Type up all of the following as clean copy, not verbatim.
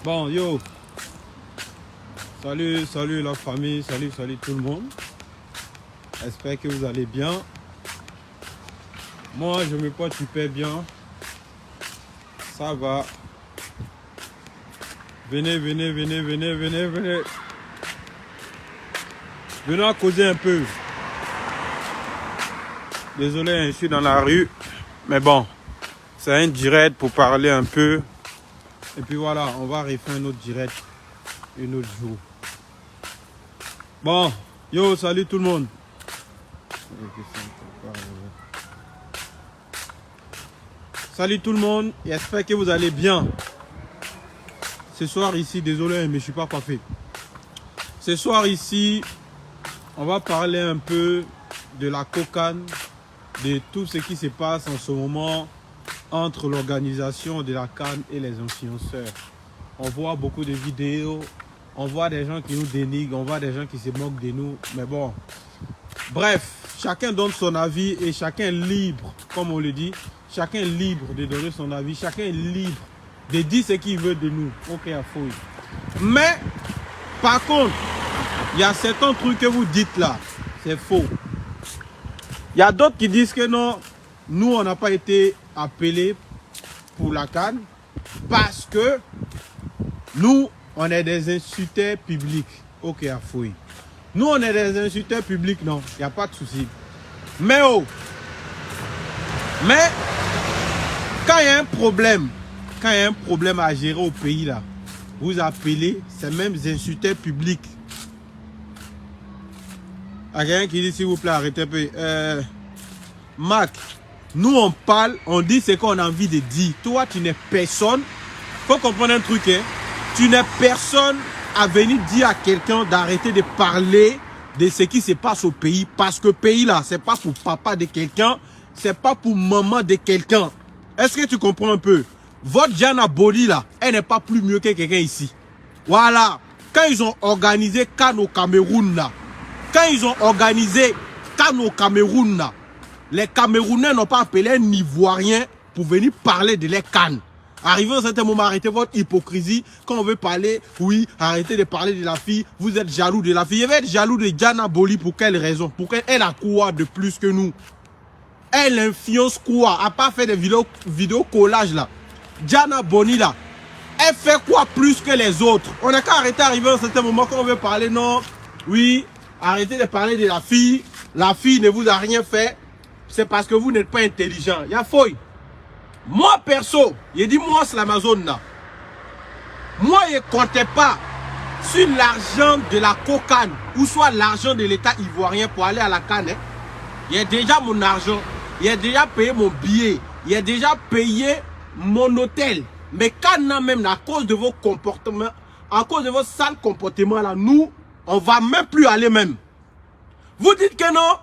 Bon, yo. Salut la famille, salut tout le monde. J'espère que vous allez bien. Moi, je me porte super bien. Ça va. Venez. Venons à causer un peu. Désolé, je suis dans la rue. Mais bon, c'est un direct pour parler un peu. Et puis voilà, on va refaire un autre direct un autre jour. Bon, yo, salut tout le monde. Salut tout le monde, j'espère que vous allez bien. Ce soir ici, désolé, mais je suis pas coiffé. Ce soir ici, on va parler un peu de la cocane, de tout ce qui se passe en ce moment entre l'organisation de la CAN et les influenceurs. On voit beaucoup de vidéos, on voit des gens qui nous dénigrent, on voit des gens qui se moquent de nous, mais bon. Bref, chacun donne son avis et chacun est libre, comme on le dit, chacun est libre de donner son avis, chacun est libre de dire ce qu'il veut de nous. Ok, à fouille. Mais, par contre, il y a certains trucs que vous dites là, c'est faux. Il y a d'autres qui disent que non, nous on n'a pas été appelés pour la CAN parce que nous, on est des insulteurs publics. Ok, à fouille. Nous, on est des insulteurs publics, non, il n'y a pas de souci. Mais oh, mais quand il y a un problème, à gérer au pays là, vous appelez ces mêmes insulteurs publics. Il y a quelqu'un qui dit s'il vous plaît, arrêtez un peu. Mac, nous on parle, on dit ce qu'on a envie de dire. Toi, tu n'es personne. Faut comprendre un truc, hein. Tu n'es personne à venir dire à quelqu'un d'arrêter de parler de ce qui se passe au pays. Parce que le pays là, c'est pas pour papa de quelqu'un, c'est pas pour maman de quelqu'un. Est-ce que tu comprends un peu? Votre Diana Boli là, elle n'est pas plus mieux que quelqu'un ici. Voilà. Quand ils ont organisé CAN au Cameroun là, les Camerounais n'ont pas appelé un Ivoirien pour venir parler de les CAN. Arrivé à un certain moment, arrêtez votre hypocrisie. Quand on veut parler, oui, arrêtez de parler de la fille. Vous êtes jaloux de la fille. Je vais être jaloux de Diana Boli pour quelle raison? Pour qu'elle a quoi de plus que nous? Elle influence quoi? À part faire des vidéos collages là. Diana Boli là, elle fait quoi plus que les autres? On n'a qu'à arrêter d'arriver à un certain moment quand on veut parler, non? Oui, arrêtez de parler de la fille. La fille ne vous a rien fait. C'est parce que vous n'êtes pas intelligent. Il y a fouille. Moi, perso, il dit moi, c'est l'Amazon là. Moi, je ne comptais pas sur l'argent de la cocane ou soit l'argent de l'État ivoirien pour aller à la CAN. Hein. Il y a déjà mon argent. Il a déjà payé mon billet. Il a déjà payé mon hôtel. Mais quand même, à cause de vos comportements, à cause de vos sales comportements là, nous, on ne va même plus aller même. Vous dites que non?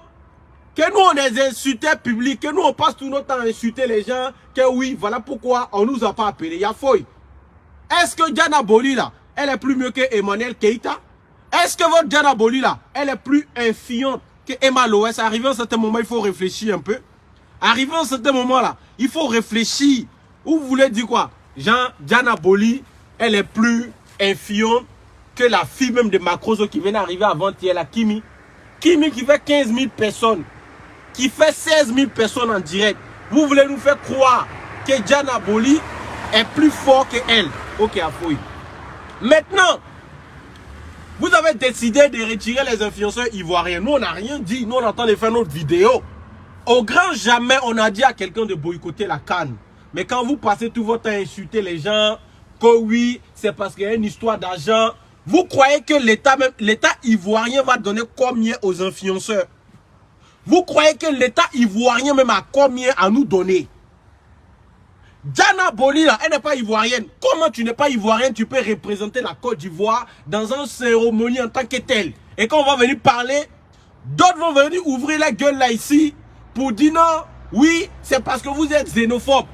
Que nous, on est des insulteurs publics, que nous, on passe tout notre temps à insulter les gens, que oui, voilà pourquoi on ne nous a pas appelés. Il y a fouille. Est-ce que Diana Boli, là, elle est plus mieux que Emmanuel Keïta? Est-ce que votre Diana Boli, là, elle est plus influente que Emma Loès? Arrivé à un certain moment, il faut réfléchir un peu. Arrivé à un certain moment, là, il faut réfléchir. Ou vous voulez dire quoi? Diana Boli, elle est plus influente que la fille même de Macroso qui vient d'arriver avant-hier, la Kimi. Kimi qui fait 15 000 personnes. Qui fait 16 000 personnes en direct. Vous voulez nous faire croire que Diana Boli est plus fort que elle. Ok, à fouille. Maintenant, vous avez décidé de retirer les influenceurs ivoiriens. Nous, on n'a rien dit. Nous, on attend de faire notre vidéo. Au grand jamais, on a dit à quelqu'un de boycotter la CAN. Mais quand vous passez tout votre temps à insulter les gens, que oui, c'est parce qu'il y a une histoire d'argent, vous croyez que l'État ivoirien va donner combien aux influenceurs? Vous croyez que l'État ivoirien même a combien à nous donner? Diana Boli, là, elle n'est pas ivoirienne. Comment tu n'es pas ivoirienne, tu peux représenter la Côte d'Ivoire dans une cérémonie en tant que telle? Et quand on va venir parler, d'autres vont venir ouvrir la gueule là ici pour dire non, oui, c'est parce que vous êtes xénophobe.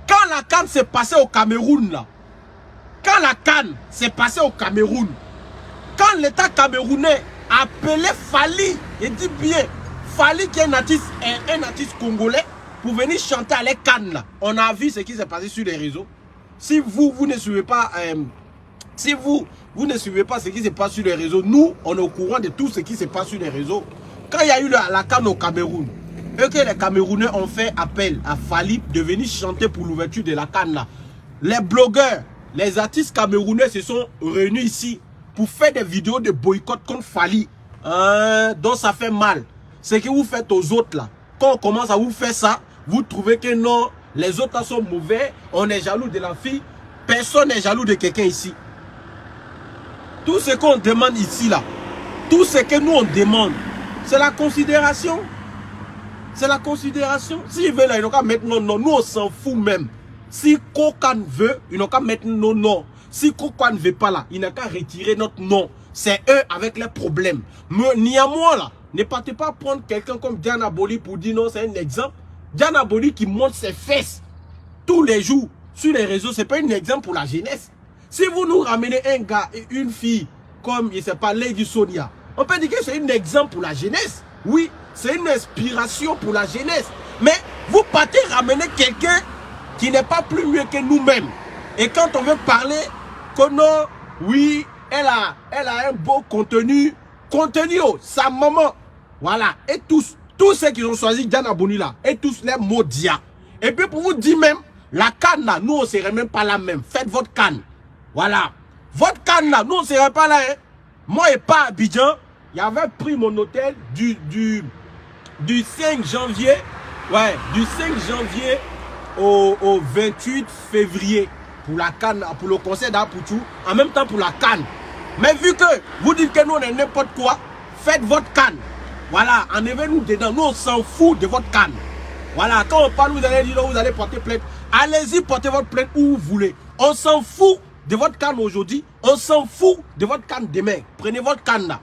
Quand la CAN s'est passée au Cameroun, là, quand la CAN s'est passée au Cameroun, quand l'État camerounais a appelé Fally, il dit bien, Fally qui est un artiste congolais pour venir chanter à la CAN là. On a vu ce qui s'est passé sur les réseaux. Si vous ne suivez pas Si vous ne suivez pas ce qui se passe sur les réseaux, nous, on est au courant de tout ce qui se passe sur les réseaux. Quand il y a eu la CAN au Cameroun, et que les Camerounais ont fait appel à Fally de venir chanter pour l'ouverture de la CAN là, les blogueurs, les artistes camerounais se sont réunis ici pour faire des vidéos de boycott contre Fally. Donc ça fait mal. Ce que vous faites aux autres là, quand on commence à vous faire ça, vous trouvez que non, les autres là sont mauvais, on est jaloux de la fille. Personne n'est jaloux de quelqu'un ici. Tout ce qu'on demande ici là, tout ce que nous on demande, c'est la considération. C'est la considération. S'ils veulent, ils n'ont qu'à mettre non, non. Nous, on s'en fout même. Si Kokan veut, ils n'ont qu'à mettre non, non. Si Kokan ne veut pas là, ils n'ont qu'à retirer notre nom. C'est eux avec les problèmes. Mais ni à moi là, ne partez pas prendre quelqu'un comme Diana Boli pour dire non, c'est un exemple. Diana Boli qui monte ses fesses tous les jours sur les réseaux, c'est pas un exemple pour la jeunesse. Si vous nous ramenez un gars et une fille comme, je ne sais pas, Lady Sonia, on peut dire que c'est un exemple pour la jeunesse. Oui, c'est une inspiration pour la jeunesse. Mais vous partez ramener quelqu'un qui n'est pas plus mieux que nous-mêmes. Et quand on veut parler que non, oui, elle a un beau contenu. Contenu, oh, sa maman. Voilà. Et tous ceux qui ont choisi Diana Boli là, et tous les maudiats. Et puis pour vous dire même, la canne là, nous on ne serait même pas la même. Faites votre canne. Voilà. Votre canne là, nous on ne serait pas là. Hein. Moi et pas Abidjan, j'avais pris mon hôtel du 5 janvier. Ouais, du 5 janvier au 28 février. Pour la canne, pour le concert d'Apoutou. En même temps pour la canne. Mais vu que vous dites que nous on est n'importe quoi, faites votre canne. Voilà, enlevez-nous dedans. Nous on s'en fout de votre canne. Voilà, quand on parle, vous allez dire, vous allez porter plainte. Allez-y, portez votre plainte où vous voulez. On s'en fout de votre canne aujourd'hui. On s'en fout de votre canne demain. Prenez votre canne là.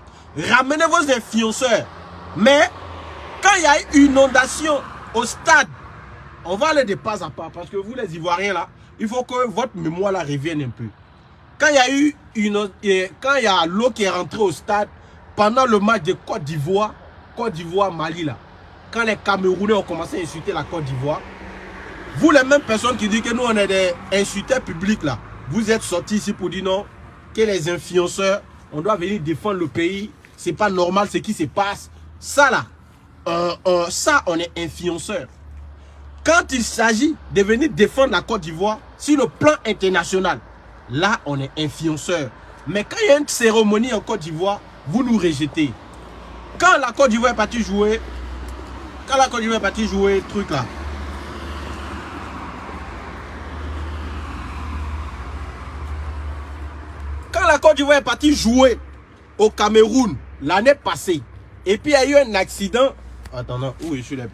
Ramenez vos influenceurs. Mais, quand il y a une inondation au stade, on va aller de pas à pas. Parce que vous, les Ivoiriens là, il faut que votre mémoire là revienne un peu. Quand il y a eu quand il y a l'eau qui est rentrée au stade, pendant le match de Côte d'Ivoire-Mali là, quand les Camerounais ont commencé à insulter la Côte d'Ivoire, vous les mêmes personnes qui disent que nous on est des insulteurs publics là, vous êtes sortis ici pour dire non, que les influenceurs, on doit venir défendre le pays, c'est pas normal ce qui se passe. Ça là, ça on est influenceurs. Quand il s'agit de venir défendre la Côte d'Ivoire sur le plan international, là on est influenceurs. Mais quand il y a une cérémonie en Côte d'Ivoire, vous nous rejetez. Quand la Côte d'Ivoire est partie jouer, truc là. Quand la Côte d'Ivoire est partie jouer au Cameroun l'année passée, et puis il y a eu un accident. Attends, où je suis là.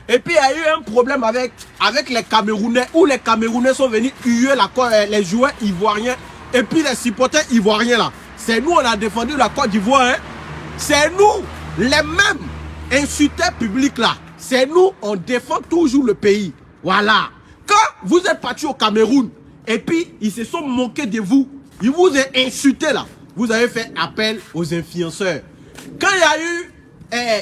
Et puis il y a eu un problème avec les Camerounais, où les Camerounais sont venus huer les joueurs ivoiriens, et puis les supporters ivoiriens là. C'est nous, on a défendu la Côte d'Ivoire. Hein? C'est nous, les mêmes insulteurs publics là. C'est nous, on défend toujours le pays. Voilà. Quand vous êtes partis au Cameroun, et puis ils se sont moqués de vous, ils vous ont insulté là. Vous avez fait appel aux influenceurs. Quand il y a eu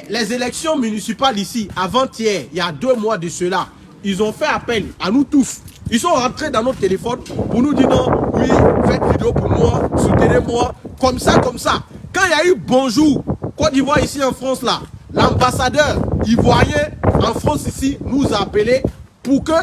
les élections municipales ici, avant-hier, il y a 2 mois de cela, ils ont fait appel à nous tous. Ils sont rentrés dans notre téléphone pour nous dire non, oui, faites vidéo pour moi, soutenez-moi, comme ça, comme ça. Quand il y a eu Bonjour, Côte d'Ivoire ici en France là, l'ambassadeur ivoirien en France ici nous a appelé pour que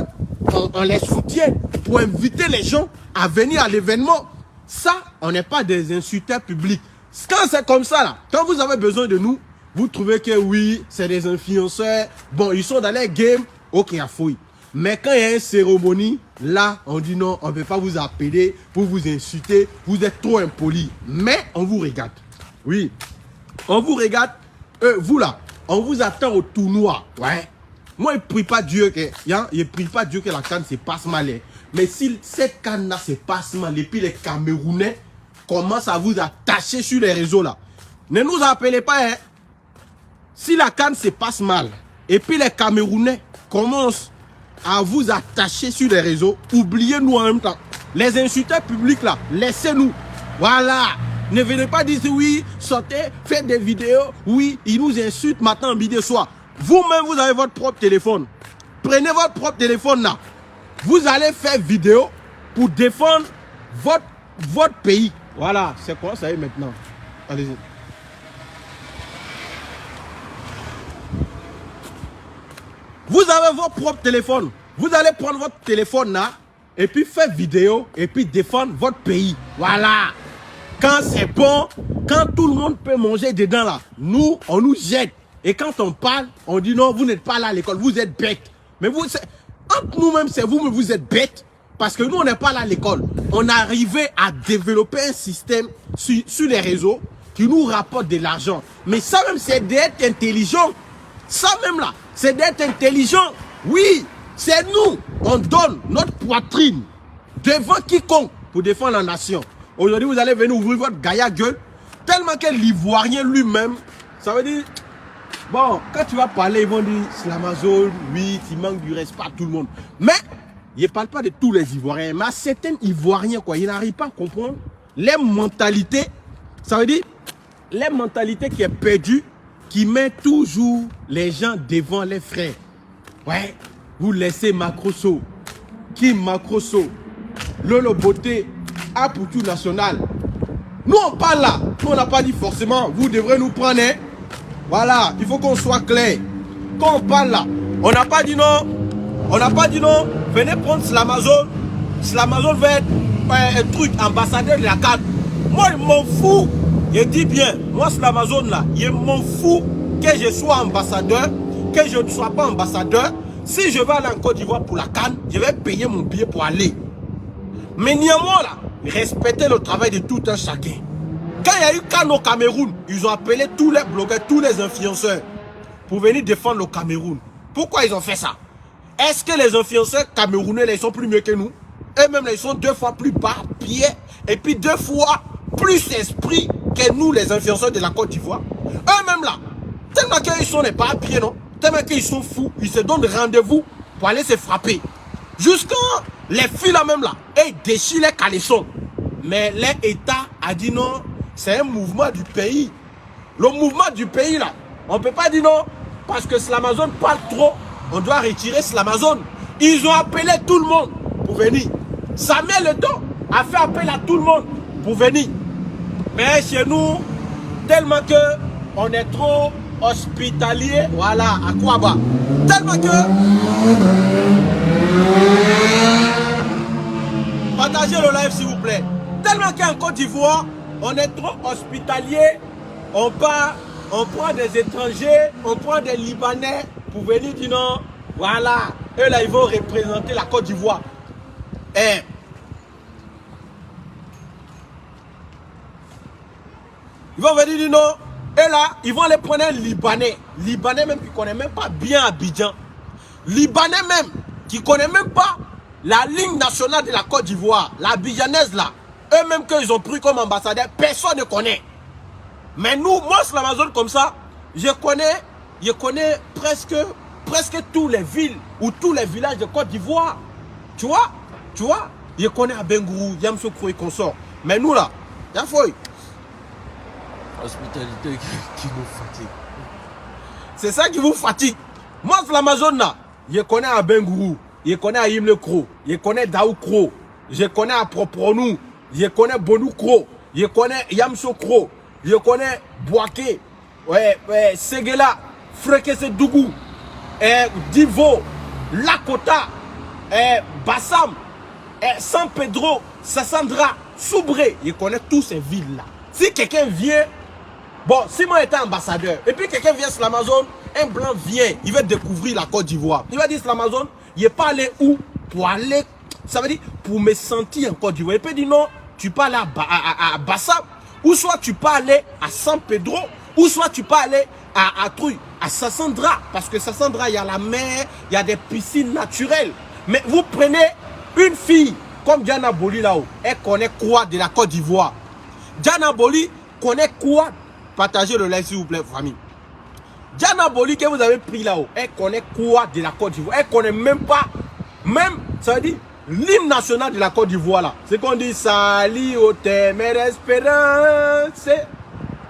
on les soutienne, pour inviter les gens à venir à l'événement. Ça, on n'est pas des insulteurs publics. Quand c'est comme ça là, quand vous avez besoin de nous, vous trouvez que oui, c'est des influenceurs. Bon, ils sont dans les games, ok, à fouille. Mais quand il y a une cérémonie, là, on dit non, on ne peut pas vous appeler pour vous insulter. Vous êtes trop impoli. Mais on vous regarde. Oui, on vous regarde. Vous là, on vous attend au tournoi. Ouais. Moi, je ne prie pas Dieu que, la canne se passe mal. Hein. Mais si cette canne-là se passe mal, et puis les Camerounais commencent à vous attacher sur les réseaux là, ne nous appelez pas. Hein. Si la canne se passe mal, et puis les Camerounais commencent à vous attacher sur les réseaux, oubliez-nous en même temps. Les insulteurs publics là, laissez-nous. Voilà. Ne venez pas dire oui, sortez, faites des vidéos. Oui, ils nous insultent matin, midi, soir. Vous-même, vous avez votre propre téléphone. Prenez votre propre téléphone là. Vous allez faire vidéo pour défendre votre pays. Voilà, c'est quoi ça y est maintenant? Allez-y. Vous avez votre propre téléphone. Vous allez prendre votre téléphone là et puis faire vidéo et puis défendre votre pays. Voilà. Quand c'est bon, quand tout le monde peut manger dedans là, nous, on nous jette. Et quand on parle, on dit non, vous n'êtes pas là à l'école, vous êtes bêtes. Mais vous, entre nous-mêmes, c'est vous, mais vous êtes bêtes. Parce que nous, on n'est pas là à l'école. On arrivait à développer un système sur les réseaux qui nous rapporte de l'argent. Mais ça même, c'est d'être intelligent. Ça même là, c'est d'être intelligent. Oui, c'est nous. On donne notre poitrine devant quiconque pour défendre la nation. Aujourd'hui, vous allez venir ouvrir votre gaïa gueule. Tellement que l'Ivoirien lui-même, ça veut dire... Bon, quand tu vas parler, ils vont dire Slamazone, oui, il manque du respect à tout le monde. Mais, je ne parle pas de tous les Ivoiriens, mais à certains Ivoiriens, quoi, ils n'arrivent pas à comprendre les mentalités. Ça veut dire, les mentalités qui est perdues, qui met toujours les gens devant les frères. Ouais, vous laissez Macrosso, Kim Macrosso, Lolo Beauté, Apoutou National. Nous, on parle là. Nous, on n'a pas dit forcément, vous devrez nous prendre. Hein? Voilà, il faut qu'on soit clair. Quand on parle là, on n'a pas dit non. On n'a pas dit non. Venez prendre Slamazone. Slamazone va être un truc ambassadeur de la CAN. Moi, je m'en fous. Je dis bien, moi, Slamazone là, je m'en fous que je sois ambassadeur, que je ne sois pas ambassadeur. Si je vais aller en Côte d'Ivoire pour la CAN, je vais payer mon billet pour aller. Mais néanmoins là, respecter le travail de tout un chacun. Quand il y a eu CAN au Cameroun, ils ont appelé tous les blogueurs, tous les influenceurs pour venir défendre le Cameroun. Pourquoi ils ont fait ça? Est-ce que les influenceurs camerounais là, ils sont plus mieux que nous? Eux-mêmes ils sont 2 fois plus bas, pieds, et puis 2 fois plus esprit que nous les influenceurs de la Côte d'Ivoire. Eux-mêmes là, tellement qu'ils sont pas à pied, non? Tellement qu'ils sont fous, ils se donnent rendez-vous pour aller se frapper. Jusqu'à les filles là même là, ils déchirent les caleçons. Mais l'État a dit non. C'est un mouvement du pays. Le mouvement du pays là, on ne peut pas dire non. Parce que Slamazone parle trop, on doit retirer Slamazone. Ils ont appelé tout le monde pour venir. Samuel Eto'o a fait appel à tout le monde pour venir. Mais chez nous, tellement que on est trop hospitalier, voilà, à quoi bas. Tellement que... Partagez le live s'il vous plaît. Tellement qu'en Côte d'Ivoire, on est trop hospitalier, on prend des étrangers, on prend des Libanais pour venir dire non, voilà, eux là ils vont représenter la Côte d'Ivoire. Ils vont venir dire non, et là ils vont aller prendre un Libanais, Libanais même qui ne connaît même pas bien Abidjan, Libanais même qui ne connaît même pas la ligne nationale de la Côte d'Ivoire, la Abidjanaise là. Eux-mêmes qu'ils ont pris comme ambassadeur, personne ne connaît. Mais nous, moi, Slamazone comme ça, je connais presque tous les villes ou tous les villages de Côte d'Ivoire. Tu vois, je connais Abengourou, Yamsoukro et consort. Mais nous là, y'a fouille. Hospitalité qui nous fatigue. C'est ça qui vous fatigue. Moi, Slamazone là, je connais Abengourou, je connais Ayim Le Kro, je connais Daou Kro, je connais Apropronou. Je connais Bonou Kro, je connais Yamso Kro, je connais Boaké, Seguela, Frekese Dougou, Divo, Lakota, Bassam, San Pedro, Sassandra, Soubré. Je connais tous ces villes-là. Si quelqu'un vient, bon, si moi j'étais ambassadeur, et puis quelqu'un vient sur l'Amazon, un blanc vient, il veut découvrir la Côte d'Ivoire. Il va dire sur l'Amazon, il n'est pas allé où? Pour aller, ça veut dire, pour me sentir en Côte d'Ivoire. Il peut dire non. Tu peux aller à Bassam, ou soit tu peux aller à San Pedro, ou soit tu peux aller à Sassandra, parce que Sassandra, il y a la mer, il y a des piscines naturelles. Mais vous prenez une fille comme Diana Boli là-haut, elle connaît quoi de la Côte d'Ivoire? Diana Boli connaît quoi? Partagez le live s'il vous plaît, famille. Diana Boli que vous avez pris là-haut, elle connaît quoi de la Côte d'Ivoire? Elle connaît même pas, ça veut dire, l'hymne national de la Côte d'Ivoire là, c'est qu'on dit Sali au thème espérance,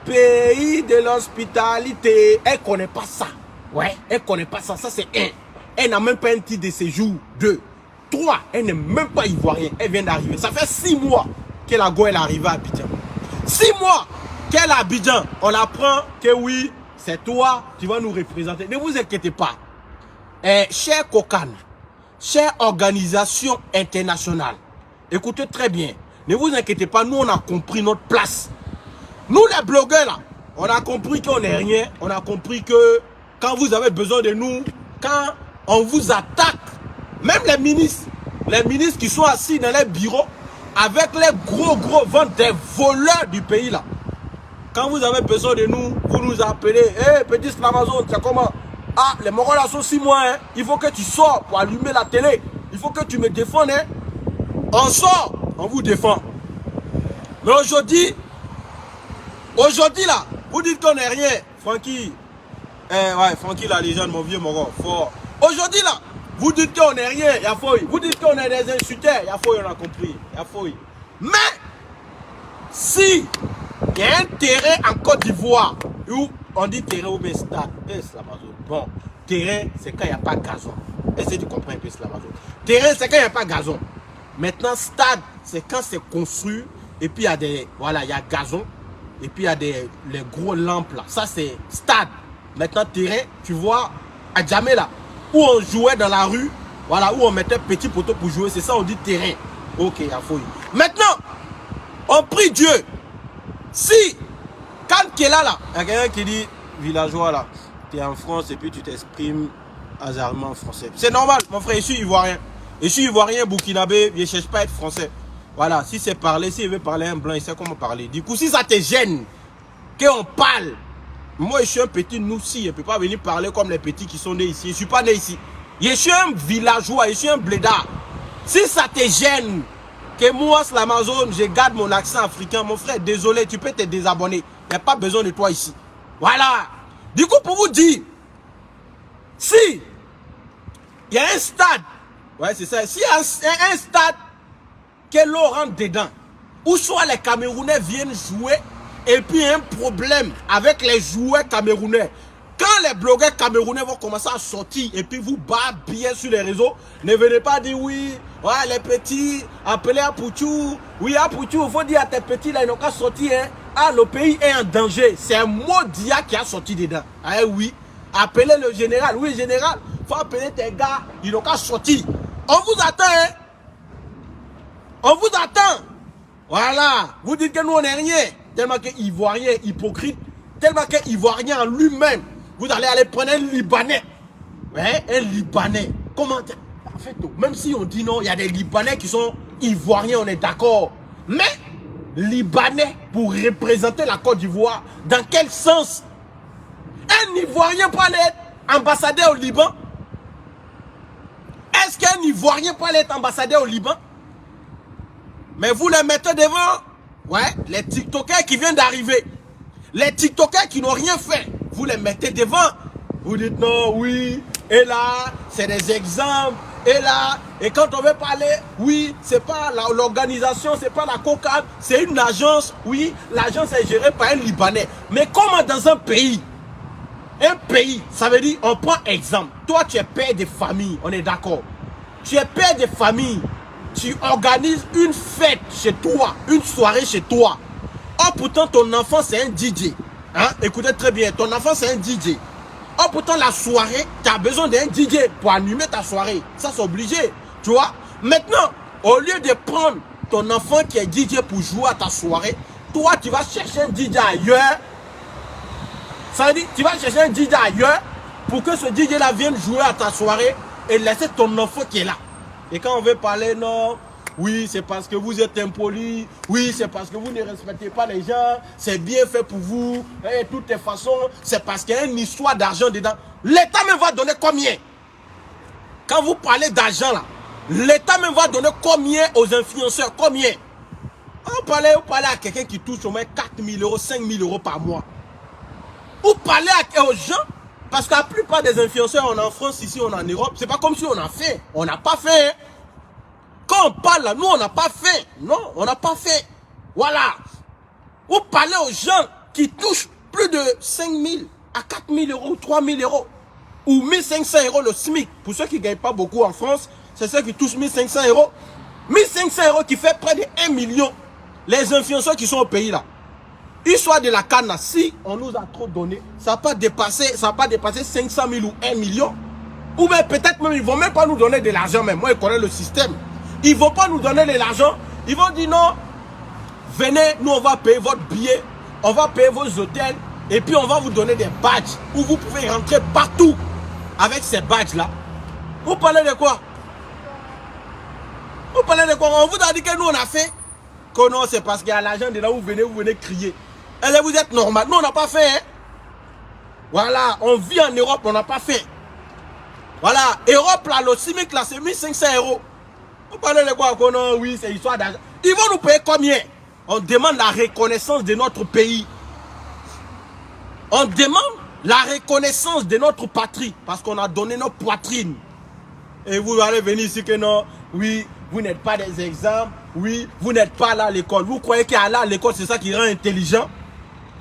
pays de l'hospitalité. Elle connaît pas ça. Ouais, elle connaît pas ça. Ça c'est 1. Elle n'a même pas un titre de séjour. 2. 3. Elle n'est même pas ivoirienne. Elle vient d'arriver. Ça fait 6 mois que la go est arrivée à Abidjan. 6 mois qu'elle est à Abidjan, on apprend que oui, c'est toi, tu vas nous représenter. Ne vous inquiétez pas. Cher Kokan, chère organisation internationale, écoutez très bien. Ne vous inquiétez pas, nous on a compris notre place. Nous les blogueurs là, on a compris qu'on n'est rien. On a compris que quand vous avez besoin de nous, quand on vous attaque, même les ministres qui sont assis dans les bureaux avec les gros ventres des voleurs du pays là. Quand vous avez besoin de nous, vous nous appelez. Hey, petit Slamazone, c'est comment? Ah, les Mongols là sont 6 mois. Hein. Il faut que tu sors pour allumer la télé. Il faut que tu me défendes. Hein. On sort, on vous défend. Mais aujourd'hui là, vous dites qu'on n'est rien. Francky, ouais, Francky la légende, mon vieux Moro, fort. Aujourd'hui là, vous dites qu'on n'est rien, il y a fouille. Vous dites qu'on est des insulteurs, il y a fouille, on a compris. Il y a fouille. Mais, si il y a un terrain en Côte d'Ivoire, où on dit terrain ou bien stade, bon, terrain, c'est quand il n'y a pas de gazon. Essayez de comprendre un peu Slamazone. Terrain, c'est quand il n'y a pas de gazon. Maintenant, stade, c'est quand c'est construit, et puis il y a des, voilà, il y a gazon, et puis il y a les gros lampes là. Ça, c'est stade. Maintenant, terrain, tu vois, à Djamé là, où on jouait dans la rue, voilà, où on mettait petit poteau pour jouer, c'est ça, on dit terrain. Ok, il y a fouille. Maintenant, on prie Dieu. Si, quand il est là, il y a quelqu'un qui dit, villageois là, tu es en France et puis tu t'exprimes hasardement en français. C'est normal, mon frère, je suis ivoirien. Je suis ivoirien, burkinabé, je ne cherche pas à être français. Voilà, si c'est parler, s'il veut parler un blanc, il sait comment parler. Du coup, si ça te gêne, qu'on parle, moi je suis un petit noussi, je ne peux pas venir parler comme les petits qui sont nés ici. Je ne suis pas né ici. Je suis un villageois, je suis un blédard. Si ça te gêne, que moi, Slamazone, je garde mon accent africain, mon frère, désolé, tu peux te désabonner. Il n'y a pas besoin de toi ici. Voilà. Du coup, pour vous dire, si il y a un stade, ouais, c'est ça, si il y a un stade que l'eau rentre dedans, ou soit les Camerounais viennent jouer, et puis il y a un problème avec les joueurs camerounais. Quand les blogueurs camerounais vont commencer à sortir et puis vous battre bien sur les réseaux, ne venez pas dire oui, ouais, les petits, appelez à Pouchou. Oui, à Pouchou, il faut dire à tes petits, là, ils n'ont qu'à sortir. Hein. Ah, le pays est en danger. C'est un mot d'IA qui a sorti dedans. Ah oui, appelez le général. Oui, général, il faut appeler tes gars, ils n'ont qu'à sortir. On vous attend, hein. On vous attend. Voilà. Vous dites que nous, on n'est rien. Tellement que Ivoirien, hypocrite, tellement que Ivoirien en lui-même. Vous allez prendre un Libanais. Ouais, un Libanais. Comment? En fait, même si on dit non, il y a des Libanais qui sont Ivoiriens, on est d'accord. Mais, Libanais pour représenter la Côte d'Ivoire, dans quel sens? Un Ivoirien peut aller être ambassadeur au Liban? Est-ce qu'un Ivoirien peut aller être ambassadeur au Liban? Mais vous les mettez devant, ouais, les TikTokers qui viennent d'arriver. Les TikTokers qui n'ont rien fait. Vous les mettez devant. Vous dites non, oui. Et là, c'est des exemples. Et là, et quand on veut parler, oui, c'est pas l'organisation, c'est pas la COCAD, c'est une agence. Oui, l'agence est gérée par un Libanais. Mais comment dans un pays, ça veut dire, on prend exemple. Toi, tu es père de famille, on est d'accord. Tu es père de famille. Tu organises une fête chez toi, une soirée chez toi. Oh, pourtant, ton enfant, c'est un DJ. Hein? Écoutez très bien, ton enfant, c'est un DJ. Oh, pourtant, la soirée, tu as besoin d'un DJ pour animer ta soirée. Ça, c'est obligé. Tu vois? Maintenant, au lieu de prendre ton enfant qui est DJ pour jouer à ta soirée, toi, tu vas chercher un DJ ailleurs. Ça veut dire, tu vas chercher un DJ ailleurs pour que ce DJ-là vienne jouer à ta soirée et laisser ton enfant qui est là. Et quand on veut parler, non, oui, c'est parce que vous êtes impoli, oui, c'est parce que vous ne respectez pas les gens, c'est bien fait pour vous, et de toutes les façons, c'est parce qu'il y a une histoire d'argent dedans. L'État même va donner combien? Quand vous parlez d'argent là, l'État même va donner combien aux influenceurs? Combien? Vous parlez à quelqu'un qui touche au moins 4 000 euros, 5 000 euros par mois. Vous parlez aux gens, parce que la plupart des influenceurs, on est en France, ici, on est en Europe, c'est pas comme si on a fait. On n'a pas fait. Hein. Quand on parle là, nous, on n'a pas fait. Non, on n'a pas fait. Voilà. Vous parlez aux gens qui touchent plus de 5 000 à 4 000 euros, 3 000 euros, ou 1 500 euros le SMIC. Pour ceux qui ne gagnent pas beaucoup en France, c'est ceux qui touchent 1 500 euros. 1 500 euros qui fait près de 1 million. les influenceurs qui sont au pays là, histoire de la canne là, si on nous a trop donné, ça n'a pas dépassé 500 000 ou 1 million. Ou même peut-être même, ils ne vont même pas nous donner de l'argent même. Moi, je connais le système. Ils ne vont pas nous donner de l'argent. Ils vont dire non, venez, nous on va payer votre billet, on va payer vos hôtels, et puis on va vous donner des badges où vous pouvez rentrer partout avec ces badges là. Vous parlez de quoi? Vous parlez de quoi? On vous a dit que nous on a fait. Que non, c'est parce qu'il y a l'argent de là où vous venez crier. Et là, vous êtes normal. Nous, on n'a pas fait. Hein? Voilà, on vit en Europe, on n'a pas fait. Voilà, Europe, là, le CIMIC, là, c'est 1500 €. Vous parlez de quoi? Que non, oui, c'est histoire d'argent. Ils vont nous payer combien? On demande la reconnaissance de notre pays. On demande la reconnaissance de notre patrie. Parce qu'on a donné nos poitrines. Et vous allez venir ici que non, oui, vous n'êtes pas des exemples. Oui, vous n'êtes pas là à l'école. Vous croyez qu'aller à l'école, c'est ça qui rend intelligent?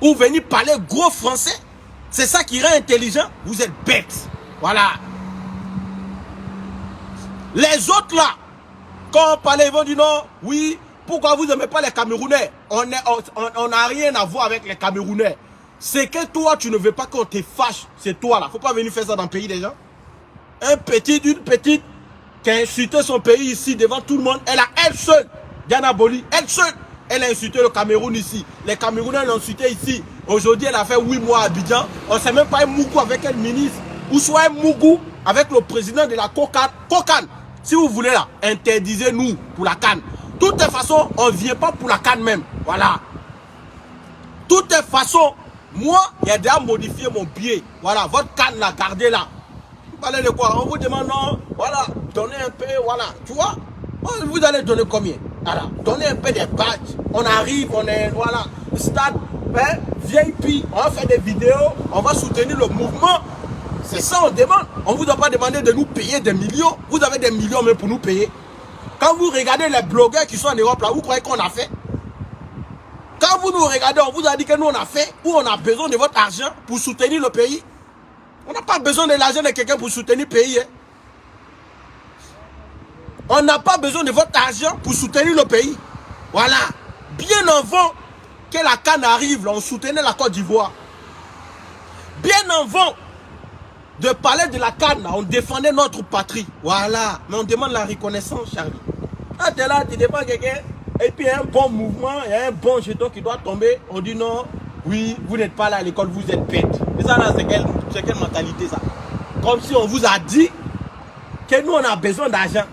Ou venir parler gros français, c'est ça qui rend intelligent? Vous êtes bêtes. Voilà. Les autres là, quand on parlait, ils vont dire non, oui, pourquoi vous n'aimez pas les Camerounais? On n'a rien à voir avec les Camerounais. C'est que toi, tu ne veux pas qu'on te fâche. C'est toi là. Faut pas venir faire ça dans le pays des gens. Une petite qui a insulté son pays ici devant tout le monde. Elle seule, Diana Boli, elle seule, elle a insulté le Cameroun ici. Les Camerounais l'ont insulté ici. Aujourd'hui, elle a fait 8 mois à Abidjan. On ne sait même pas un Mougou avec un ministre. Ou soit un Mougou avec le président de la Cocan. Si vous voulez là, interdisez-nous pour la canne. De toute façon, on ne vient pas pour la canne même. Voilà. De toute façon, moi, il y a déjà modifié mon billet. Voilà, votre canne là, gardez-la. Vous parlez de quoi? On vous demande non, voilà, donnez un peu, voilà, tu vois. Vous allez donner combien? Voilà, donnez un peu des badges. On arrive, on est, voilà, stade, hein, VIP, on va faire des vidéos, on va soutenir le mouvement. C'est ça on demande. On ne vous a pas demandé de nous payer des millions. Vous avez des millions même pour nous payer. Quand vous regardez les blogueurs qui sont en Europe là, vous croyez qu'on a fait? Quand vous nous regardez, on vous a dit que nous on a fait, ou on a besoin de votre argent pour soutenir le pays. On n'a pas besoin de l'argent de quelqu'un pour soutenir le pays. Hein. On n'a pas besoin de votre argent pour soutenir le pays. Voilà. Bien avant que la canne arrive, là, on soutenait la Côte d'Ivoire. Bien avant de parler de la canne, là, on défendait notre patrie. Voilà. Mais on demande la reconnaissance, Charlie. Ah, t'es là, tu défends quelqu'un, et puis il y a un bon mouvement, il y a un bon jeton qui doit tomber. On dit non, oui, vous n'êtes pas là à l'école, vous êtes bête. Et ça, là, c'est quelle mentalité, ça? Comme si on vous a dit que nous, on a besoin d'argent.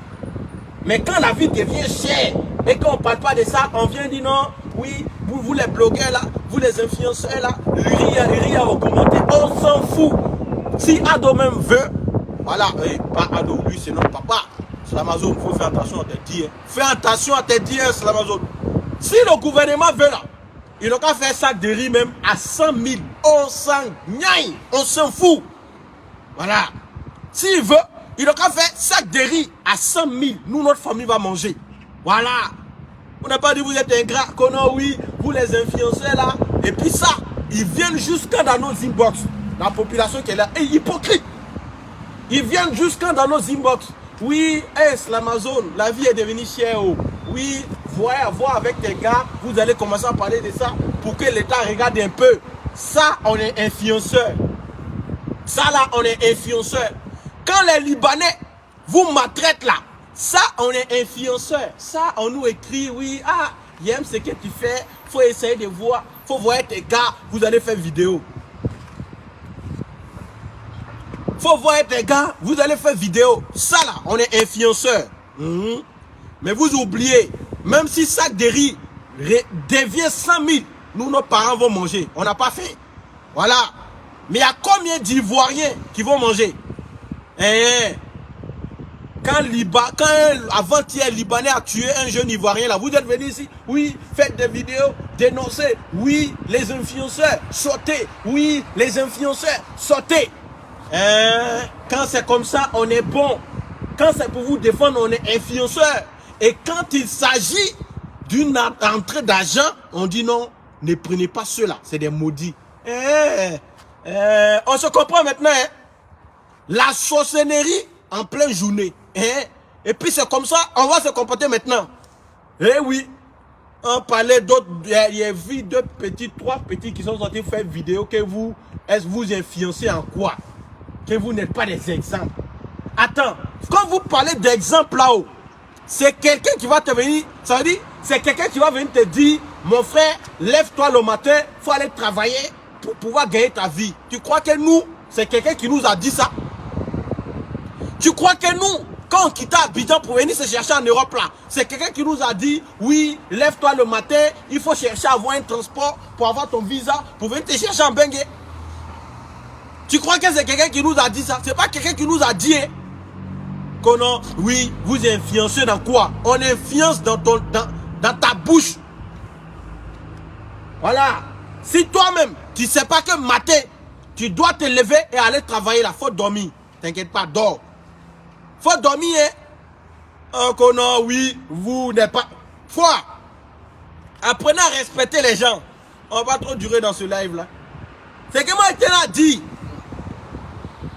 Mais quand la vie devient chère et qu'on ne parle pas de ça, on vient dire non, oui, vous les blogueurs là, vous les influenceurs là, Ria au commentaire, on s'en fout. Si Ado même veut, voilà, pas Ado, lui c'est notre papa. Slamazone, il faut faire attention à tes dires. Fais attention à tes dires, Slamazone. Si le gouvernement veut là, il n'a qu'à faire ça de riz même à 100 000. On s'en fout. Voilà. S'il veut, il n'a qu'à faire sac de riz à 100 000. Nous, notre famille va manger. Voilà. On n'a pas dit vous êtes ingrat. Non, oui, vous les influenceurs là. Et puis ça, ils viennent jusqu'à dans nos inbox. La population qui est là est hypocrite. Ils viennent jusqu'à dans nos inbox. Oui, l'Amazon, la vie est devenue chère. Oh. Oui, voyez, voir avec tes gars, vous allez commencer à parler de ça pour que l'État regarde un peu. Ça, on est influenceur. Ça là, on est influenceur. Quand les Libanais vous maltraitent là, ça, on est influenceur. Ça, on nous écrit, oui, ah, j'aime ce que tu fais, faut essayer de voir, faut voir tes gars, vous allez faire vidéo. Faut voir tes gars, vous allez faire vidéo. Ça là, on est influenceur. Mais vous oubliez, même si sac de riz devient 100 000, nous, nos parents vont manger. On n'a pas fait. Voilà. Mais il y a combien d'Ivoiriens qui vont manger? Quand avant-hier, Libanais a tué un jeune Ivoirien, là, vous êtes venu ici, oui, faites des vidéos, dénoncez, oui, les influenceurs, sautez, oui, les influenceurs, sautez. Quand c'est comme ça, on est bon. Quand c'est pour vous défendre, on est influenceur. Et quand il s'agit d'une entrée d'argent, on dit non, ne prenez pas cela, c'est des maudits. On se comprend maintenant, hein? La sorcellerie en pleine journée. Et puis c'est comme ça, on va se comporter maintenant. Eh oui. On parlait d'autres, il y a vu trois petits qui sont sortis faire vidéo que vous influencez en quoi? Que vous n'êtes pas des exemples. Attends, quand vous parlez d'exemple là-haut, c'est quelqu'un qui va te venir, ça veut dire, c'est quelqu'un qui va venir te dire, mon frère, lève-toi le matin, il faut aller travailler pour pouvoir gagner ta vie. Tu crois que nous, c'est quelqu'un qui nous a dit ça? Tu crois que nous, quand on quitte Abidjan pour venir se chercher en Europe là, c'est quelqu'un qui nous a dit, oui, lève-toi le matin, il faut chercher à avoir un transport pour avoir ton visa, pour venir te chercher en Bengue. Tu crois que c'est quelqu'un qui nous a dit ça? C'est pas quelqu'un qui nous a dit, hein, oui, vous influencez dans quoi? On influence dans ta bouche. Voilà. Si toi-même, tu ne sais pas que matin, tu dois te lever et aller travailler là, faut dormir. T'inquiète pas, dors. Faut dormir, hein. Oui, vous n'êtes pas... Faut. Apprenez à respecter les gens. On va trop durer dans ce live-là. C'est que moi, j'étais là dit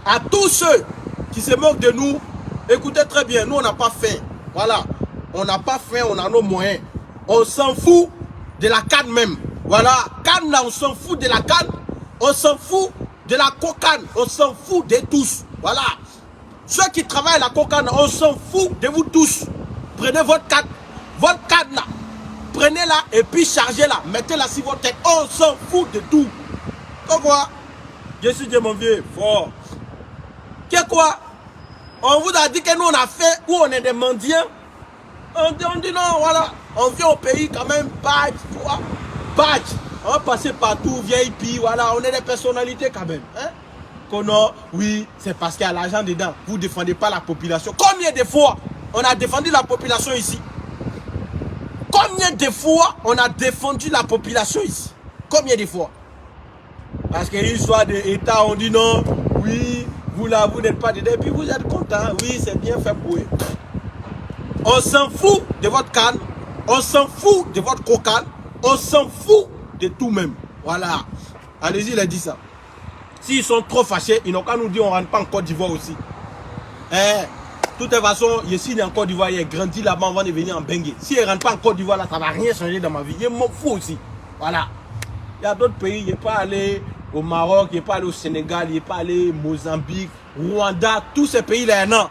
à tous ceux qui se moquent de nous, écoutez très bien, nous, on n'a pas faim. Voilà. On n'a pas faim, on a nos moyens. On s'en fout de la canne même. Voilà. Canne là, on s'en fout de la canne. On s'en fout de la cocaine. On s'en fout de tous. Voilà. Ceux qui travaillent à la cocaine, on s'en fout de vous tous. Prenez votre canne. Votre canne là. Prenez-la et puis chargez-la. Mettez-la sur votre tête. On s'en fout de tout. Pourquoi? Je suis Dieu, mon vieux. Fort. Qu'est-ce quoi? On vous a dit que nous on a fait où on est des mendiants. On dit non, voilà. On vient au pays quand même, badge, tu vois. Badge. On va passer partout, VIP, voilà. On est des personnalités quand même. Hein? Oui, c'est parce qu'il y a l'argent dedans. Vous ne défendez pas la population. Combien de fois on a défendu la population ici? Combien de fois on a défendu la population ici? Combien de fois? Parce qu'il y a une histoire d'État, on dit non, oui, vous là, vous n'êtes pas dedans, et puis vous êtes content, oui, c'est bien fait pour eux. On s'en fout de votre canne, on s'en fout de votre cocaine, on s'en fout de tout même. Voilà. Allez-y, il a dit ça. S'ils sont trop fâchés, ils n'ont qu'à nous dire on ne rentre pas en Côte d'Ivoire aussi. De toute façon, ici, il est en Côte d'Ivoire, il est grandi là-bas, on va devenir en Bengue. S'il ne rentre pas en Côte d'Ivoire, là, ça ne va rien changer dans ma vie. Il m'en fout aussi. Voilà. Il y a d'autres pays, il n'est pas allé au Maroc, il n'est pas allé au Sénégal, il n'est pas allé au Mozambique, Rwanda, tous ces pays-là, non.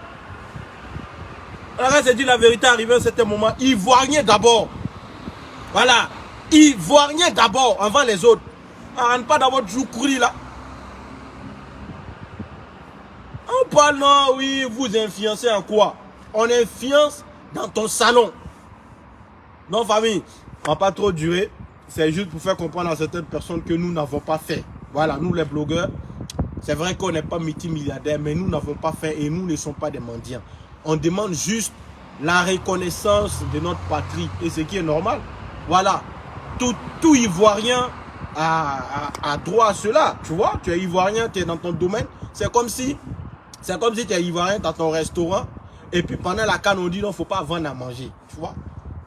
Alors, c'est dit la vérité, arrivé à un certain moment, Ivoirien d'abord. Voilà. Ivoirien d'abord, avant les autres. On ne rentre pas dans votre joukouri là. On parle, non, oui, vous influencez en quoi? On influence dans ton salon. Non, famille, on va pas trop durer. C'est juste pour faire comprendre à certaines personnes que nous n'avons pas fait. Voilà, nous les blogueurs, c'est vrai qu'on n'est pas multimilliardaires, mais nous n'avons pas fait et nous ne sommes pas des mendiants. On demande juste la reconnaissance de notre patrie et ce qui est normal. Voilà, tout Ivoirien a droit à cela. Tu vois, tu es Ivoirien, tu es dans ton domaine. C'est comme si tu es Ivoirien dans ton restaurant et puis pendant la canne, on dit non, il ne faut pas vendre à manger. Tu vois,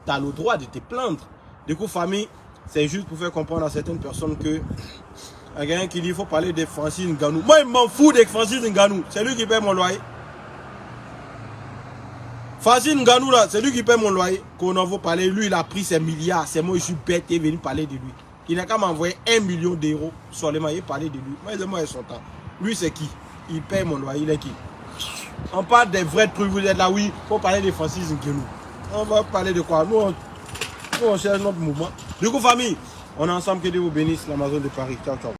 tu as le droit de te plaindre. Du coup, famille, c'est juste pour faire comprendre à certaines personnes que il y a quelqu'un qui dit qu'il faut parler de Francis Ngannou. Moi, il m'en fout de Francis Ngannou. C'est lui qui paie mon loyer. Francis Ngannou, là, c'est lui qui paie mon loyer. Qu'on en veut parler, lui, il a pris ses milliards. C'est moi, je suis bête et venu parler de lui. Il n'a qu'à m'envoyer 1 million d'euros sur les mailles parler de lui. Moi, il son temps. Lui, c'est qui? Il paye mon loyer. Il est qui? On parle des vrais trucs. Vous êtes là, oui. Il faut parler de Francis Ngannou. On va parler de quoi? Nous, on cherche notre mouvement. Du coup, famille, on est ensemble. Que Dieu vous bénisse. L'Amazon de Paris. Ciao, ciao.